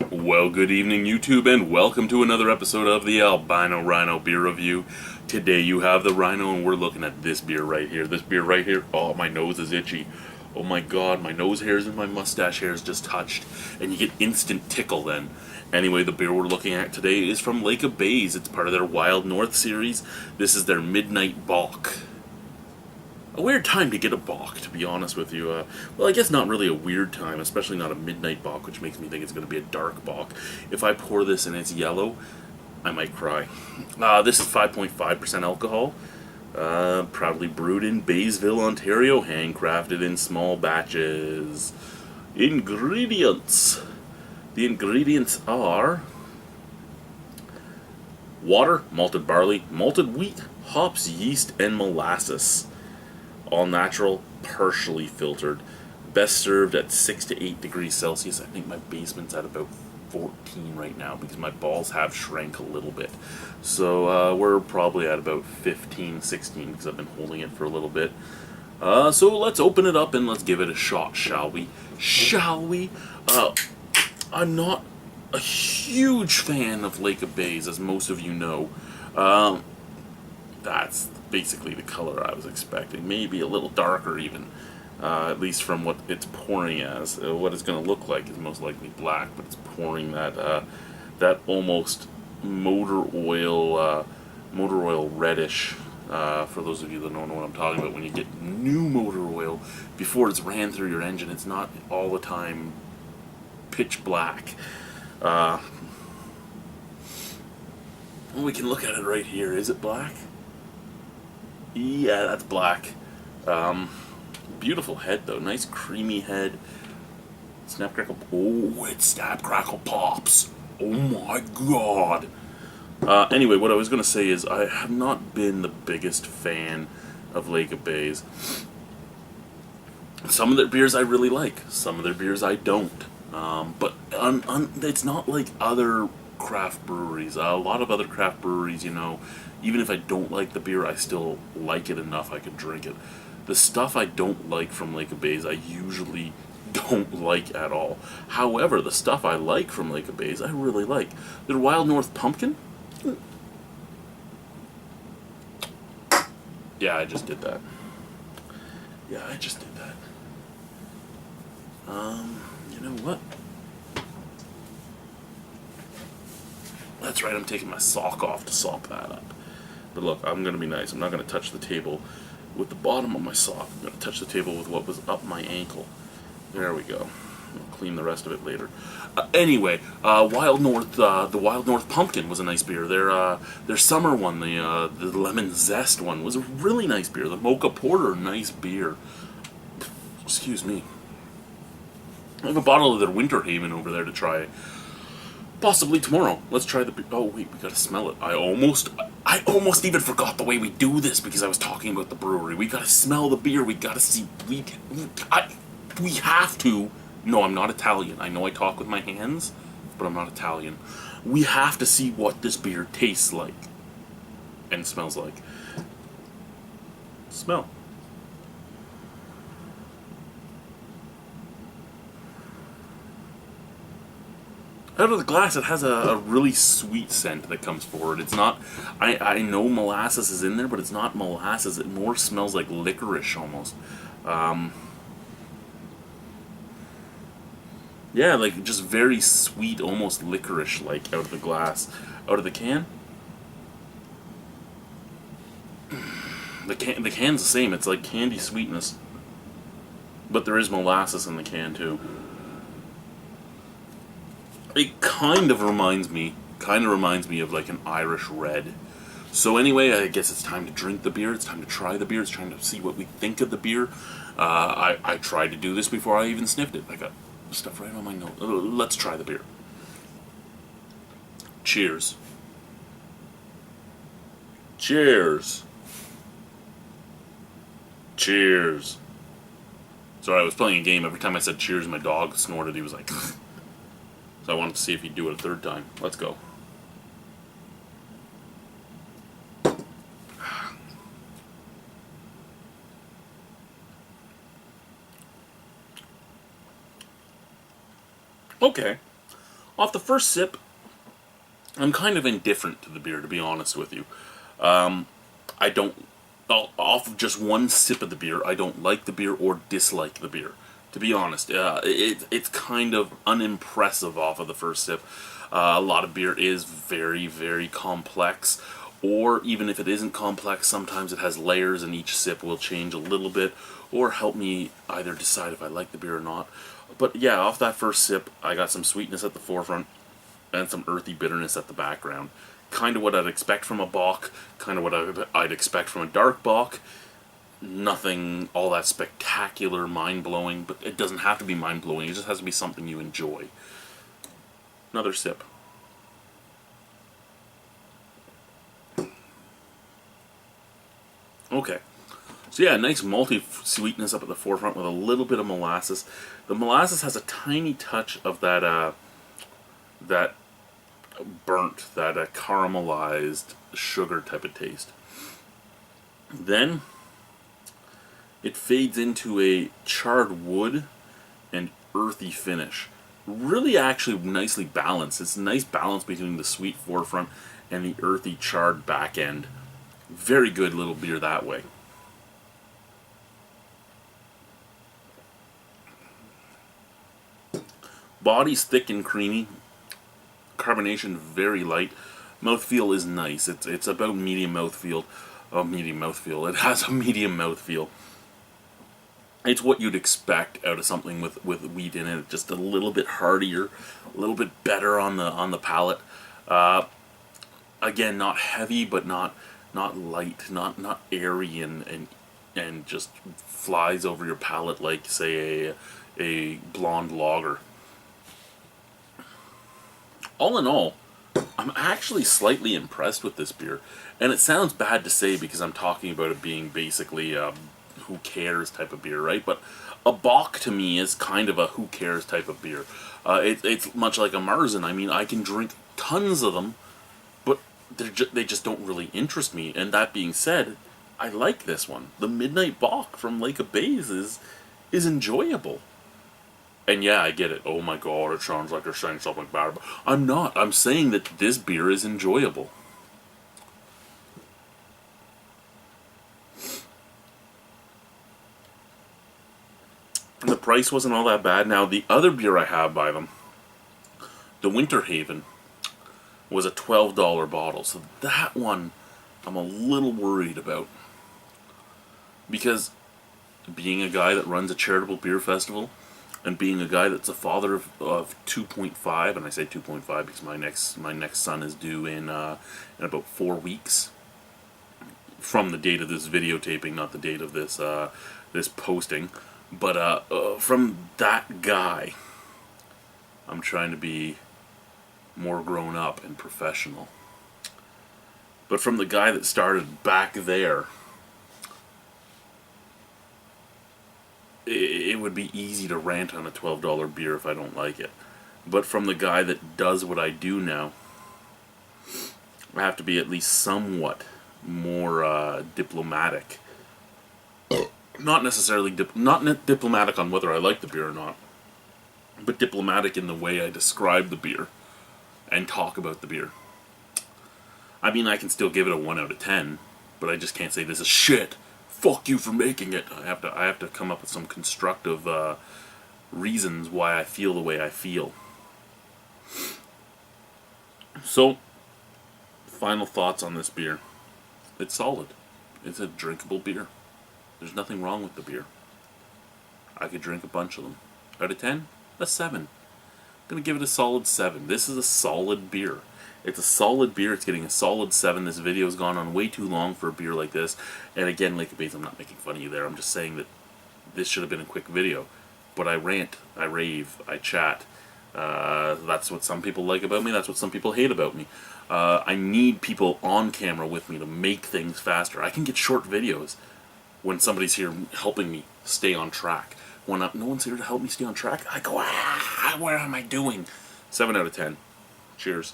Well, good evening, YouTube, and welcome to another episode of the Albino Rhino Beer Review. Today you have the Rhino, and we're looking at this beer right here. This beer right here. Oh, my nose is itchy. Oh my god, my nose hairs and my mustache hairs just touched, and you get instant tickle then. Anyway, the beer we're looking at today is from Lake of Bays. It's part of their Wild North series. This is their Midnight Bock. A weird time to get a Bock, to be honest with you. Well, I guess not really a weird time, especially not a midnight Bock, which makes me think it's going to be a dark Bock. If I pour this and it's yellow, I might cry. This is 5.5% alcohol. Proudly brewed in Baysville, Ontario, handcrafted in small batches. Ingredients. The ingredients are water, malted barley, malted wheat, hops, yeast, and molasses. All natural, partially filtered. Best served at 6 to 8 degrees Celsius. I think my basement's at about 14 right now because my balls have shrank a little bit. So we're probably at about 15, 16 because I've been holding it for a little bit. So let's open it up and let's give it a shot, shall we? Shall we? I'm not a huge fan of Lake of Bays, as most of you know. That's basically the color I was expecting. Maybe a little darker even, at least from what it's pouring as. What it's going to look like is most likely black, but it's pouring that almost motor oil reddish. For those of you that don't know what I'm talking about, when you get new motor oil before it's ran through your engine, it's not all the time pitch black. We can look at it right here. Is it black? Yeah, that's black. Beautiful head, though. Nice creamy head. Snap, crackle. Oh, it snap, crackle, pops. Oh my god. Anyway, what I was going to say is I have not been the biggest fan of Lake of Bays. Some of their beers I really like. Some of their beers I don't. But it's not like other craft breweries. A lot of other craft breweries, you know, even if I don't like the beer, I still like it enough I could drink it. The stuff I don't like from Lake of Bays, I usually don't like at all. However, the stuff I like from Lake of Bays, I really like. Their Wild North Pumpkin? Yeah, I just did that. Yeah, I just did that. You know what? That's right, I'm taking my sock off to sop that up. But look, I'm going to be nice. I'm not going to touch the table with the bottom of my sock. I'm going to touch the table with what was up my ankle. There we go. I'll clean the rest of it later. Anyway, Wild North, the Wild North Pumpkin was a nice beer. Their summer one, the lemon zest one, was a really nice beer. The Mocha Porter, nice beer. Excuse me. I have a bottle of their Winter Haven over there to try. Possibly tomorrow. Let's try the. Oh wait, we gotta smell it. I almost even forgot the way we do this because I was talking about the brewery. We gotta smell the beer. We gotta see. We have to. No, I'm not Italian. I know I talk with my hands, but I'm not Italian. We have to see what this beer tastes like and smells like. Smell. Out of the glass, it has a really sweet scent that comes forward. It's not... I know molasses is in there, but it's not molasses. It more smells like licorice, almost. Yeah, like, just very sweet, almost licorice-like out of the glass. Out of the can? The can's the same. It's like candy sweetness. But there is molasses in the can, too. It kind of reminds me of like an Irish red. So anyway, I guess it's time to drink the beer. It's time to try the beer. It's time to see what we think of the beer. I tried to do this before I even sniffed it. I got stuff right on my nose. Let's try the beer. Cheers. Cheers. Cheers. Sorry, I was playing a game. Every time I said cheers, my dog snorted. He was like... So I wanted to see if he'd do it a third time. Let's go. Okay. Off the first sip, I'm kind of indifferent to the beer, to be honest with you. I don't, off of just one sip of the beer, I don't like the beer or dislike the beer. To be honest, it's kind of unimpressive off of the first sip. A lot of beer is very, very complex, or even if it isn't complex, sometimes it has layers and each sip will change a little bit, or help me either decide if I like the beer or not. But yeah, off that first sip, I got some sweetness at the forefront, and some earthy bitterness at the background. Kind of what I'd expect from a Bock, kind of what I'd expect from a dark Bock. Nothing all that spectacular, mind-blowing, but it doesn't have to be mind-blowing, it just has to be something you enjoy. Another sip. Okay. So yeah, nice malty sweetness up at the forefront with a little bit of molasses. The molasses has a tiny touch of that, that burnt, that caramelized sugar type of taste. Then it fades into a charred wood and earthy finish. Really actually nicely balanced. It's a nice balance between the sweet forefront and the earthy charred back end. Very good little beer that way. Body's thick and creamy. Carbonation very light. Mouthfeel is nice. It's about medium mouthfeel. Oh, medium mouthfeel. It has a medium mouthfeel. It's what you'd expect out of something with wheat in it. Just a little bit heartier, a little bit better on the palate. Again, not heavy, but not light, not airy and just flies over your palate like, say, a blonde lager. All in all, I'm actually slightly impressed with this beer. And it sounds bad to say because I'm talking about it being basically a who cares type of beer, right? But a Bock to me is kind of a who cares type of beer. It's much like a Marzen. I mean, I can drink tons of them, but they just don't really interest me. And that being said, I like this one. The Midnight Bock from Lake of Bays is enjoyable. And yeah, I get it. Oh my god, it sounds like they're saying something bad. But I'm not. I'm saying that this beer is enjoyable. And the price wasn't all that bad. Now, the other beer I have by them, the Winter Haven, was a $12 bottle. So that one I'm a little worried about. Because being a guy that runs a charitable beer festival, and being a guy that's a father of 2.5, and I say 2.5 because my next son is due in about 4 weeks from the date of this videotaping, not the date of this this posting. But from that guy, I'm trying to be more grown up and professional. But from the guy that started back there, it would be easy to rant on a $12 beer if I don't like it. But from the guy that does what I do now, I have to be at least somewhat more diplomatic. Not necessarily not diplomatic on whether I like the beer or not, but diplomatic in the way I describe the beer and talk about the beer. I mean, I can still give it a 1 out of 10, but I just can't say this is shit. Fuck you for making it. I have to come up with some constructive reasons why I feel the way I feel. So, final thoughts on this beer. It's solid. It's a drinkable beer. There's nothing wrong with the beer. I could drink a bunch of them. Out of 10, a 7. I'm going to give it a solid 7. This is a solid beer. It's a solid beer. It's getting a solid 7. This video has gone on way too long for a beer like this. And again, Lake of Bays, I'm not making fun of you there. I'm just saying that this should have been a quick video. But I rant, I rave, I chat. That's what some people like about me. That's what some people hate about me. I need people on camera with me to make things faster. I can get short videos when somebody's here helping me stay on track. When no one's here to help me stay on track, I go, what am I doing? 7 out of 10. Cheers.